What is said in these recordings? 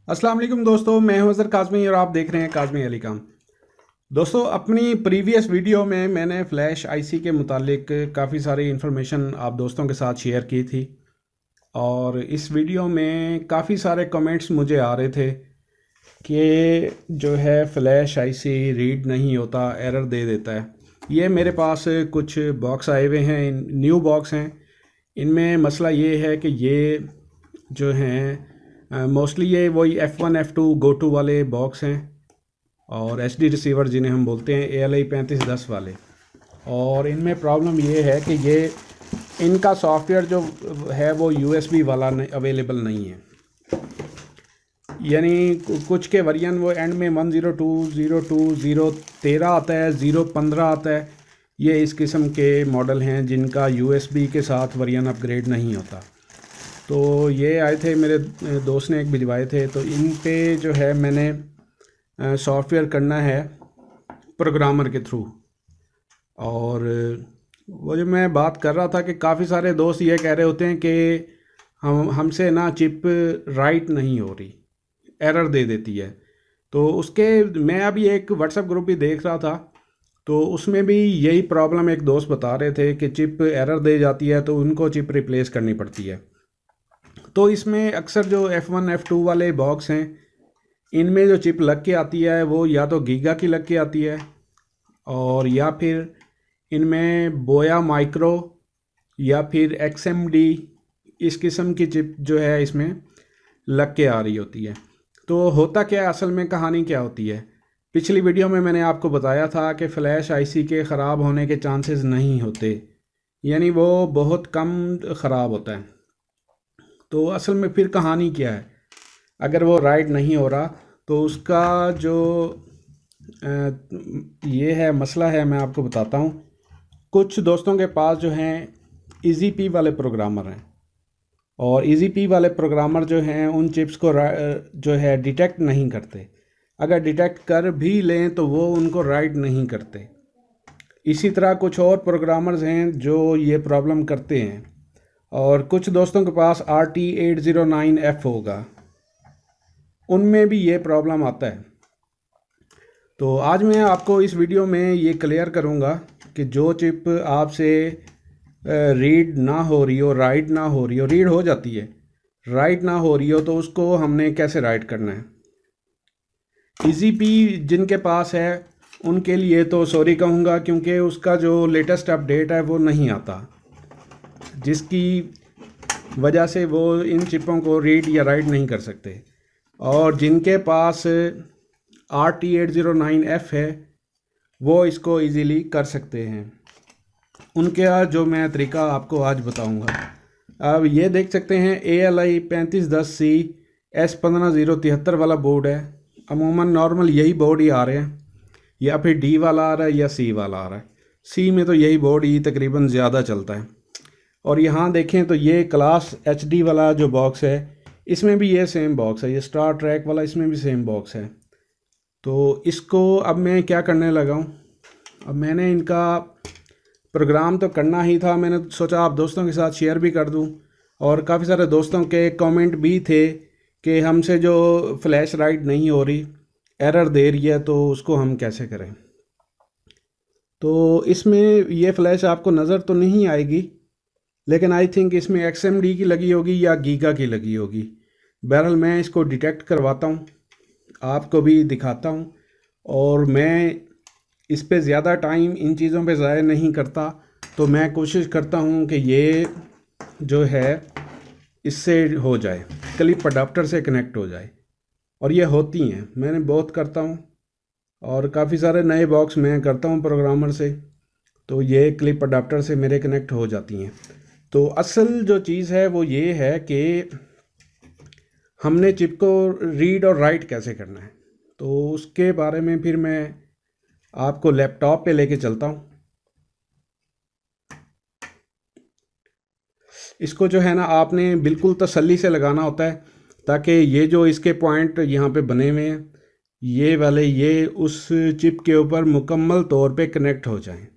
अस्सलाम वालेकुम दोस्तों, मैं हूं अज़हर काज़मी और आप देख रहे हैं काज़मी अली काम। दोस्तों, अपनी प्रीवियस वीडियो में मैंने फ़्लैश आईसी के मुतालिक काफ़ी सारी इन्फॉर्मेशन आप दोस्तों के साथ शेयर की थी और इस वीडियो में काफ़ी सारे कमेंट्स मुझे आ रहे थे कि जो है फ़्लैश आईसी रीड नहीं होता, एरर दे देता है। ये मेरे पास कुछ बॉक्स आए हुए हैं, न्यू बॉक्स हैं। इनमें मसला ये है कि ये जो हैं मोस्टली ये वही F1 F2 गो टू वाले बॉक्स हैं और एचडी रिसीवर जिन्हें हम बोलते हैं ALI 3510 वाले। और इनमें प्रॉब्लम ये है कि ये इनका सॉफ्टवेयर जो है वो USB वाला अवेलेबल नहीं है। यानी कुछ के वर्जन वो एंड में 102, 02, 013 आता है, 015 आता है। ये इस किस्म के मॉडल हैं जिनका USB के साथ वर्जन अपग्रेड नहीं होता। तो ये आए थे, मेरे दोस्त ने एक भिजवाए थे। तो इन पे जो है मैंने सॉफ्टवेयर करना है प्रोग्रामर के थ्रू। और वो जो मैं बात कर रहा था कि काफ़ी सारे दोस्त ये कह रहे होते हैं कि हमसे ना चिप राइट नहीं हो रही, एरर दे देती है। तो उसके मैं अभी एक व्हाट्सएप ग्रुप भी देख रहा था, तो उसमें भी यही प्रॉब्लम एक दोस्त बता रहे थे कि चिप एरर दे जाती है तो उनको चिप रिप्लेस करनी पड़ती है। तो इसमें अक्सर जो F1 F2 वाले बॉक्स हैं, इनमें जो चिप लग के आती है वो या तो गीगा की लग के आती है और या फिर इनमें बोया माइक्रो या फिर XMD इस किस्म की चिप जो है इसमें लग के आ रही होती है। तो होता क्या है, असल में कहानी क्या होती है? पिछली वीडियो में मैंने आपको बताया था कि फ़्लैश आईसी के ख़राब होने के चांसेस नहीं होते, यानी वो बहुत कम ख़राब होता है। तो असल में फिर कहानी क्या है? अगर वो राइट नहीं हो रहा तो उसका जो ये है मसला है, मैं आपको बताता हूँ। कुछ दोस्तों के पास जो हैं EZP वाले प्रोग्रामर हैं और EZP वाले प्रोग्रामर जो हैं उन चिप्स को जो है डिटेक्ट नहीं करते। अगर डिटेक्ट कर भी लें तो वो उनको राइट नहीं करते। इसी तरह कुछ और प्रोग्रामर्स हैं जो ये प्रॉब्लम करते हैं और कुछ दोस्तों के पास RT809F होगा, उनमें भी ये प्रॉब्लम आता है। तो आज मैं आपको इस वीडियो में ये क्लियर करूँगा कि जो चिप आपसे रीड ना हो रही हो, राइट ना हो रही हो, रीड हो जाती है, राइट ना हो रही हो, तो उसको हमने कैसे राइट करना है। EZP जिनके पास है उनके लिए तो सॉरी कहूँगा, क्योंकि उसका जो लेटेस्ट अपडेट है वो नहीं आता, जिसकी वजह से वो इन चिपों को रीड या राइट नहीं कर सकते। और जिनके पास RT809F है वो इसको इजीली कर सकते हैं। उनका जो मैं तरीका आपको आज बताऊंगा। अब ये देख सकते हैं ALI 3510C S15073 वाला बोर्ड है। अमूमन नॉर्मल यही बोर्ड ही आ रहे हैं, या फिर D वाला आ रहा है या C वाला आ रहा है। C में तो यही बोर्ड ही तकरीबन ज़्यादा चलता है। और यहाँ देखें तो ये क्लास HD वाला जो बॉक्स है, इसमें भी ये सेम बॉक्स है। ये स्टार ट्रैक वाला, इसमें भी सेम बॉक्स है। तो इसको अब मैं क्या करने लगा हूँ, अब मैंने इनका प्रोग्राम तो करना ही था, मैंने सोचा आप दोस्तों के साथ शेयर भी कर दूँ। और काफ़ी सारे दोस्तों के कमेंट भी थे कि हमसे जो फ़्लैश राइट नहीं हो रही, एरर दे रही है, तो उसको हम कैसे करें। तो इसमें ये फ़्लैश आपको नज़र तो नहीं आएगी, लेकिन आई थिंक इसमें XMD की लगी होगी या गीगा की लगी होगी। बहरहाल मैं इसको डिटेक्ट करवाता हूँ, आपको भी दिखाता हूँ। और मैं इस पे ज़्यादा टाइम इन चीज़ों पे ज़ाया नहीं करता, तो मैं कोशिश करता हूँ कि ये जो है इससे हो जाए, क्लिप अडाप्टर से कनेक्ट हो जाए। और ये होती हैं, मैंने बहुत करता हूँ और काफ़ी सारे नए बॉक्स मैं करता हूँ प्रोग्रामर से, तो ये क्लिप अडाप्टर से मेरे कनेक्ट हो जाती हैं। तो असल जो चीज़ है वो ये है कि हमने चिप को रीड और राइट कैसे करना है। तो उसके बारे में फिर मैं आपको लैपटॉप पे लेके चलता हूँ। इसको जो है ना आपने बिल्कुल तसल्ली से लगाना होता है, ताकि ये जो इसके पॉइंट यहाँ पे बने हुए हैं, ये वाले, ये उस चिप के ऊपर मुकम्मल तौर पे कनेक्ट हो जाएं।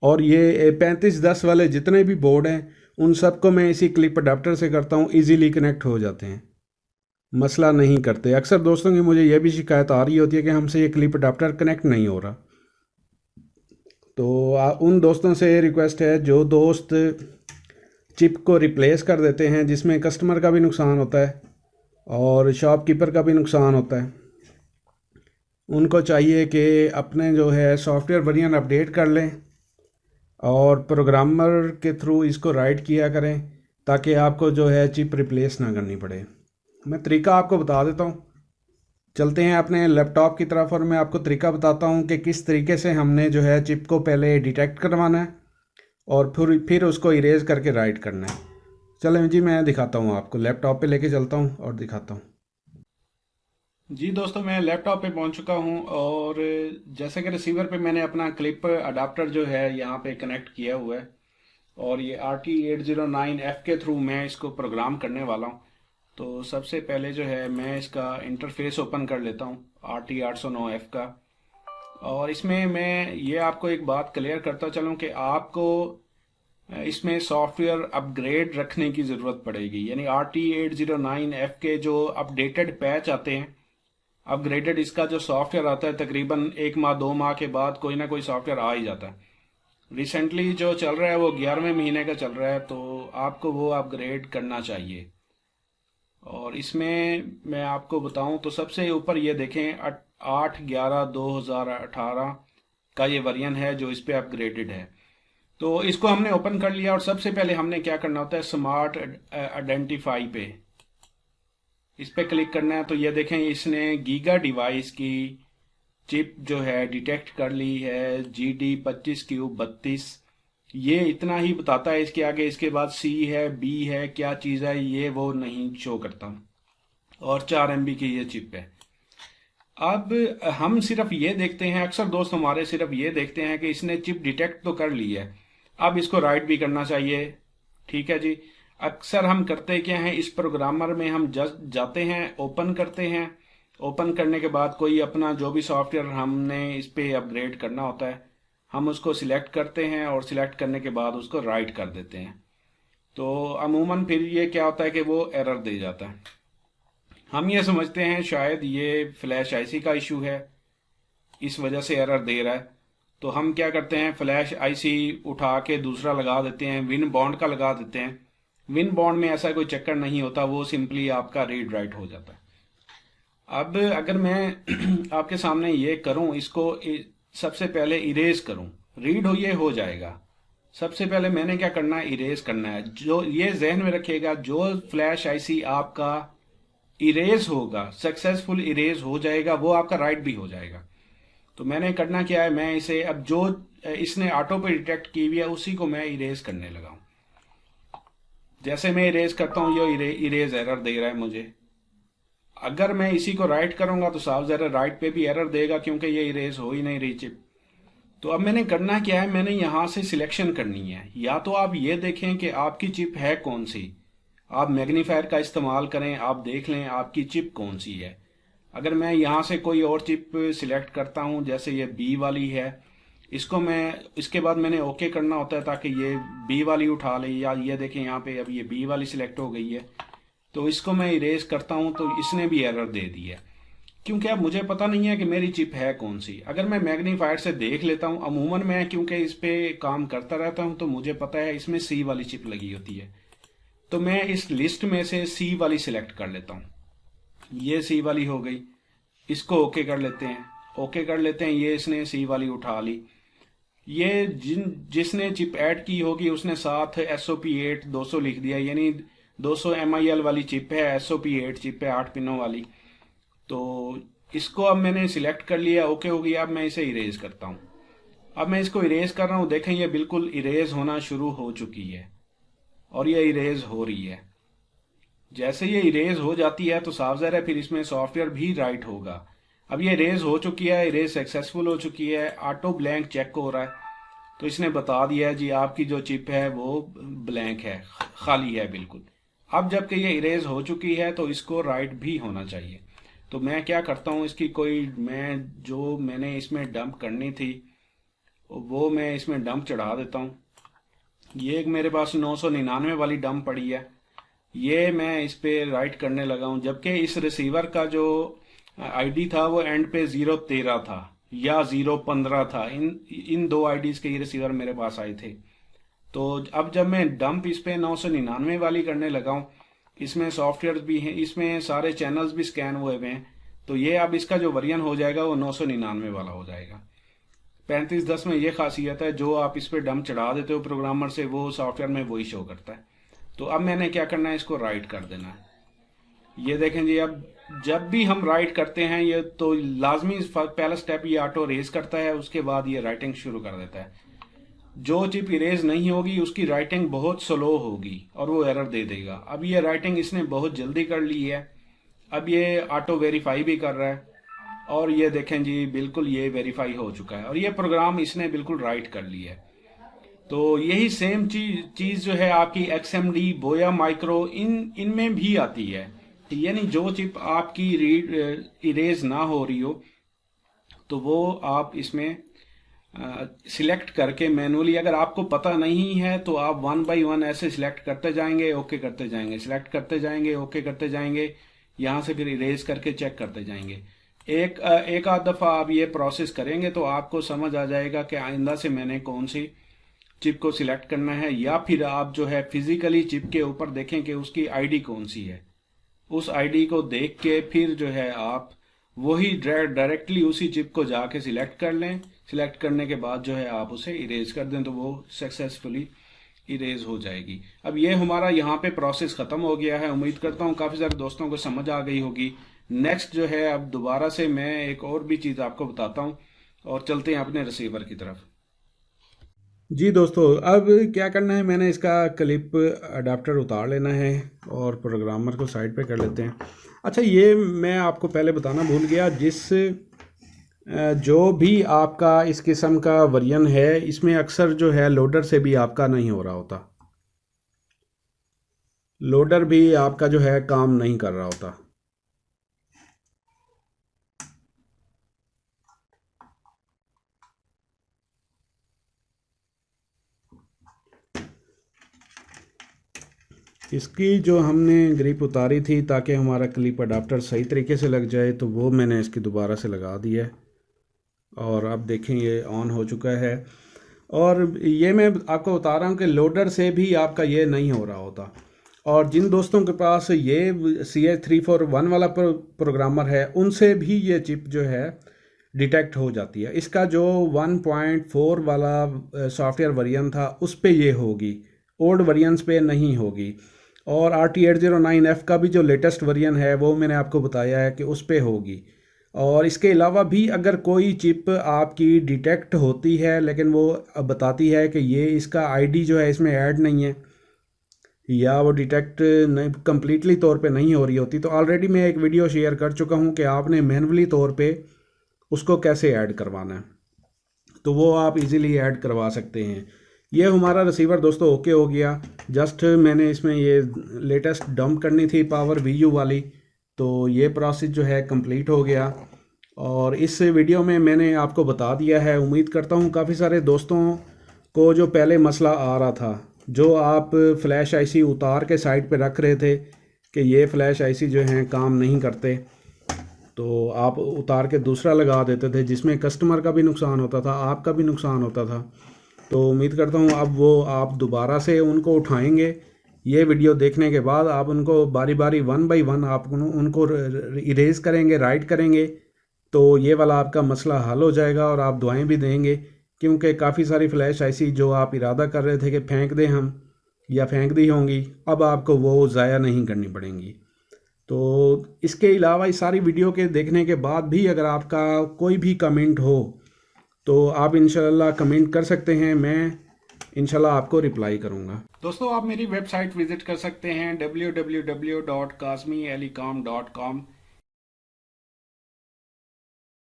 और ये 3510 वाले जितने भी बोर्ड हैं उन सबको मैं इसी क्लिप अडाप्टर से करता हूँ, इजीली कनेक्ट हो जाते हैं। मसला नहीं करते। अक्सर दोस्तों की मुझे यह भी शिकायत आ रही होती है कि हमसे ये क्लिप अडाप्टर कनेक्ट नहीं हो रहा। तो उन दोस्तों से रिक्वेस्ट है जो दोस्त चिप को रिप्लेस कर देते हैं, जिसमें कस्टमर का भी नुकसान होता है और शॉपकीपर का भी नुकसान होता है, उनको चाहिए कि अपने जो है सॉफ्टवेयर वर्जन अपडेट कर लें और प्रोग्रामर के थ्रू इसको राइट किया करें, ताकि आपको जो है चिप रिप्लेस ना करनी पड़े। मैं तरीका आपको बता देता हूँ। चलते हैं अपने लैपटॉप की तरफ और मैं आपको तरीका बताता हूँ कि किस तरीके से हमने जो है चिप को पहले डिटेक्ट करवाना है और फिर उसको इरेज करके राइट करना है। चलें जी, मैं दिखाता हूँ आपको, लैपटॉप पे लेके चलता हूँ और दिखाता हूँ। जी दोस्तों, मैं लैपटॉप पे पहुंच चुका हूं और जैसे कि रिसीवर पे मैंने अपना क्लिप अडाप्टर जो है यहाँ पे कनेक्ट किया हुआ है और ये RT809F के थ्रू मैं इसको प्रोग्राम करने वाला हूं। तो सबसे पहले जो है मैं इसका इंटरफेस ओपन कर लेता हूं RT809F का, और इसमें मैं ये आपको एक बात क्लियर करता चलूँ कि आपको इसमें सॉफ्टवेयर अपग्रेड रखने की ज़रूरत पड़ेगी। यानी RT809F के जो अपडेटेड पैच आते हैं, अपग्रेडेड इसका जो सॉफ्टवेयर आता है, तकरीबन 1 माह 2 माह के बाद कोई ना कोई सॉफ्टवेयर आ ही जाता है। रिसेंटली जो चल रहा है वो 11वें महीने का चल रहा है, तो आपको वो अपग्रेड करना चाहिए। और इसमें मैं आपको बताऊं तो सबसे ऊपर ये देखें 8/11/2018 का ये वर्जन है जो इस पे अपग्रेडेड है। तो इसको हमने ओपन कर लिया और सबसे पहले हमने क्या करना होता है, स्मार्ट आइडेंटिफाई पे इस पे क्लिक करना है। तो ये देखें इसने गीगा डिवाइस की चिप जो है डिटेक्ट कर ली है, GD25Q32। ये इतना ही बताता है, इसके आगे इसके बाद C है, B है, क्या चीज़ है ये वो नहीं शो करता। और 4 MB की ये चिप है। अब हम सिर्फ ये देखते हैं, अक्सर दोस्त हमारे सिर्फ ये देखते हैं कि इसने चिप डिटेक्ट तो कर ली है, अब इसको राइट भी करना चाहिए। ठीक है जी। अक्सर हम करते क्या हैं, इस प्रोग्रामर में हम जाते हैं, ओपन करते हैं, ओपन करने के बाद कोई अपना जो भी सॉफ्टवेयर हमने इस पे अपग्रेड करना होता है, हम उसको सिलेक्ट करते हैं और सिलेक्ट करने के बाद उसको राइट कर देते हैं। तो अमूमन फिर ये क्या होता है कि वो एरर दे जाता है। हम ये समझते हैं शायद ये फ्लैश आईसी का इशू है, इस वजह से एरर दे रहा है। तो हम क्या करते हैं, फ्लैश आईसी उठा के दूसरा लगा देते हैं, विन बॉन्ड का लगा देते हैं। विन बॉन्ड में ऐसा कोई चक्कर नहीं होता, वो सिंपली आपका रीड राइट हो जाता है। अब अगर मैं आपके सामने ये करूं, इसको सबसे पहले इरेज करूं, रीड हो जाएगा। सबसे पहले मैंने क्या करना है, इरेज करना है। जो ये जहन में रखिएगा, जो फ्लैश आईसी आपका इरेज होगा, सक्सेसफुल इरेज हो जाएगा, वो आपका राइट भी हो जाएगा। तो मैंने करना क्या है, मैं इसे अब जो इसने ऑटो पे डिटेक्ट की हुई है उसी को मैं इरेज करने लगा हूं। जैसे मैं इरेज करता हूं ये इरेज एरर दे रहा है मुझे। अगर मैं इसी को राइट करूंगा तो साफ ज़रा राइट पे भी एरर देगा, क्योंकि ये इरेज हो ही नहीं रही चिप। तो अब मैंने करना क्या है, मैंने यहां से सिलेक्शन करनी है। या तो आप ये देखें कि आपकी चिप है कौन सी, आप मैग्नीफायर का इस्तेमाल करें, आप देख लें आपकी चिप कौन सी है। अगर मैं यहाँ से कोई और चिप सिलेक्ट करता हूँ, जैसे ये B वाली है, इसको मैं इसके बाद मैंने ओके करना होता है ताकि ये B वाली उठा ले। या ये देखें यहाँ पे अब ये B वाली सिलेक्ट हो गई है, तो इसको मैं इरेज करता हूँ तो इसने भी एरर दे दी है, क्योंकि अब मुझे पता नहीं है कि मेरी चिप है कौन सी। अगर मैं मैग्नीफायर से देख लेता हूँ, अमूमन मैं क्योंकि इस पे काम करता रहता हूँ तो मुझे पता है इसमें C वाली चिप लगी होती है। तो मैं इस लिस्ट में से C वाली सिलेक्ट कर लेता हूँ। ये C वाली हो गई, इसको ओके कर लेते हैं, ओके कर लेते हैं। ये इसने C वाली उठा ली। ये जिसने चिप ऐड की होगी उसने साथ SOP8 200 लिख दिया, यानी 200 MIL वाली चिप है, SOP8 चिप है 8 पिनों वाली। तो इसको अब मैंने सिलेक्ट कर लिया, ओके हो गया। अब मैं इसे इरेज करता हूँ। अब मैं इसको इरेज कर रहा हूँ, देखें ये बिल्कुल इरेज होना शुरू हो चुकी है और ये इरेज हो रही है। जैसे ये इरेज हो जाती है तो साफ ज़ाहिर है फिर इसमें सॉफ्टवेयर भी राइट होगा। अब ये इरेज हो चुकी है, इरेज सक्सेसफुल हो चुकी है, ऑटो ब्लैंक चेक हो रहा है। तो इसने बता दिया है जी आपकी जो चिप है वो ब्लैंक है, खाली है बिल्कुल। अब जबकि ये इरेज हो चुकी है तो इसको राइट भी होना चाहिए। तो मैं क्या करता हूँ, इसकी कोई जो मैंने इसमें डंप करनी थी वो मैं इसमें डंप चढ़ा देता हूँ। ये एक मेरे पास 999 वाली डंप पड़ी है, ये मैं इस पे राइट करने लगा हूँ, जबकि इस रिसीवर का जो आईडी था वो एंड पे 013 था या 015 था। इन दो आईडीज के ये रिसीवर मेरे पास आए थे। तो अब जब मैं डंप इस पे 999 वाली करने लगा हूँ, इसमें सॉफ्टवेयर भी हैं, इसमें सारे चैनल्स भी स्कैन हुए हुए हैं, तो ये अब इसका जो वर्जन हो जाएगा वो 999 वाला हो जाएगा। 3510 में ये खासियत है, जो आप इस पे डंप चढ़ा देते हो प्रोग्रामर से, वो सॉफ्टवेयर में वही शो करता है। तो अब मैंने क्या करना है, इसको राइट कर देना है। ये देखें जी, अब जब भी हम राइट करते हैं ये तो लाजमी पहला स्टेप ये ऑटो रेज करता है, उसके बाद ये राइटिंग शुरू कर देता है। जो चिप इरेज नहीं होगी उसकी राइटिंग बहुत स्लो होगी और वो एरर दे देगा। अब ये राइटिंग इसने बहुत जल्दी कर ली है, अब ये ऑटो वेरीफाई भी कर रहा है और ये देखें जी बिल्कुल ये वेरीफाई हो चुका है और ये प्रोग्राम इसने बिल्कुल राइट कर लिया है। तो यही सेम चीज जो है आपकी XMD, बोया माइक्रो, इनमें भी आती है। यानी जो चिप आपकी रीड इरेज ना हो रही हो तो वो आप इसमें सिलेक्ट करके मैनुअली, अगर आपको पता नहीं है तो आप 1 बाय 1 ऐसे सिलेक्ट करते जाएंगे, ओके करते जाएंगे, सिलेक्ट करते जाएंगे, ओके करते जाएंगे, यहाँ से फिर इरेज करके चेक करते जाएंगे। एक आध दफ़ा आप ये प्रोसेस करेंगे तो आपको समझ आ जाएगा कि आइंदा से मैंने कौन सी चिप को सिलेक्ट करना है। या फिर आप जो है फिजिकली चिप के ऊपर देखें कि उसकी आईडी कौन सी है, उस आईडी को देख के फिर जो है आप वही डायरेक्टली उसी चिप को जाके सिलेक्ट कर लें। सिलेक्ट करने के बाद जो है आप उसे इरेज कर दें तो वो सक्सेसफुली इरेज हो जाएगी। अब ये हमारा यहाँ पे प्रोसेस ख़त्म हो गया है। उम्मीद करता हूँ काफ़ी सारे दोस्तों को समझ आ गई होगी। नेक्स्ट जो है अब दोबारा से मैं एक और भी चीज़ आपको बताता हूँ और चलते हैं अपने रिसीवर की तरफ। जी दोस्तों, अब क्या करना है, मैंने इसका क्लिप अडाप्टर उतार लेना है और प्रोग्रामर को साइड पे कर लेते हैं। अच्छा, ये मैं आपको पहले बताना भूल गया, जो भी आपका इस किस्म का वर्जन है इसमें अक्सर जो है लोडर से भी आपका नहीं हो रहा होता, लोडर भी आपका जो है काम नहीं कर रहा होता। इसकी जो हमने ग्रिप उतारी थी ताकि हमारा क्लिप अडाप्टर सही तरीके से लग जाए, तो वो मैंने इसकी दोबारा से लगा दी है और अब देखें ये ऑन हो चुका है। और ये मैं आपको बता रहा हूँ कि लोडर से भी आपका ये नहीं हो रहा होता। और जिन दोस्तों के पास ये CH341 वाला प्रोग्रामर है उनसे भी ये चिप जो है डिटेक्ट हो जाती है। इसका जो 1.4 वाला सॉफ्टवेयर वर्जन था उस पे ये होगी, ओल्ड वर्जन्स पे नहीं होगी। और RT809F का भी जो लेटेस्ट वर्जन है वो मैंने आपको बताया है कि उस पे होगी। और इसके अलावा भी अगर कोई चिप आपकी डिटेक्ट होती है लेकिन वो बताती है कि ये इसका आईडी जो है इसमें ऐड नहीं है या वो डिटेक्ट नहीं कम्प्लीटली तौर पे नहीं हो रही होती, तो ऑलरेडी मैं एक वीडियो शेयर कर चुका हूँ कि आपने मैनुअली तौर पे उसको कैसे ऐड करवाना है, तो वो आप इजीली ऐड करवा सकते हैं। ये हमारा रिसीवर दोस्तों ओके हो गया। जस्ट मैंने इसमें ये लेटेस्ट डंप करनी थी पावर VU वाली, तो ये प्रोसेस जो है कंप्लीट हो गया और इस वीडियो में मैंने आपको बता दिया है। उम्मीद करता हूँ काफ़ी सारे दोस्तों को जो पहले मसला आ रहा था, जो आप फ्लैश IC उतार के साइड पे रख रहे थे कि ये फ्लैश IC जो हैं काम नहीं करते, तो आप उतार के दूसरा लगा देते थे जिसमें कस्टमर का भी नुकसान होता था, आपका भी नुकसान होता था। तो उम्मीद करता हूँ अब वो आप दोबारा से उनको उठाएंगे। ये वीडियो देखने के बाद आप उनको बारी बारी 1 बाय 1 आप उनको इरेज करेंगे, राइट करेंगे, तो ये वाला आपका मसला हल हो जाएगा और आप दुआएं भी देंगे। क्योंकि काफ़ी सारी फ्लैश IC जो आप इरादा कर रहे थे कि फेंक दें हम या फेंक दी होंगी, अब आपको वो ज़ाया नहीं करनी पड़ेंगी। तो इसके अलावा इस सारी वीडियो के देखने के बाद भी अगर आपका कोई भी कमेंट हो तो आप इंशाल्लाह कमेंट कर सकते हैं, मैं इंशाल्लाह आपको रिप्लाई करूंगा। दोस्तों, आप मेरी वेबसाइट विजिट कर सकते हैं www.kazmielicom.com।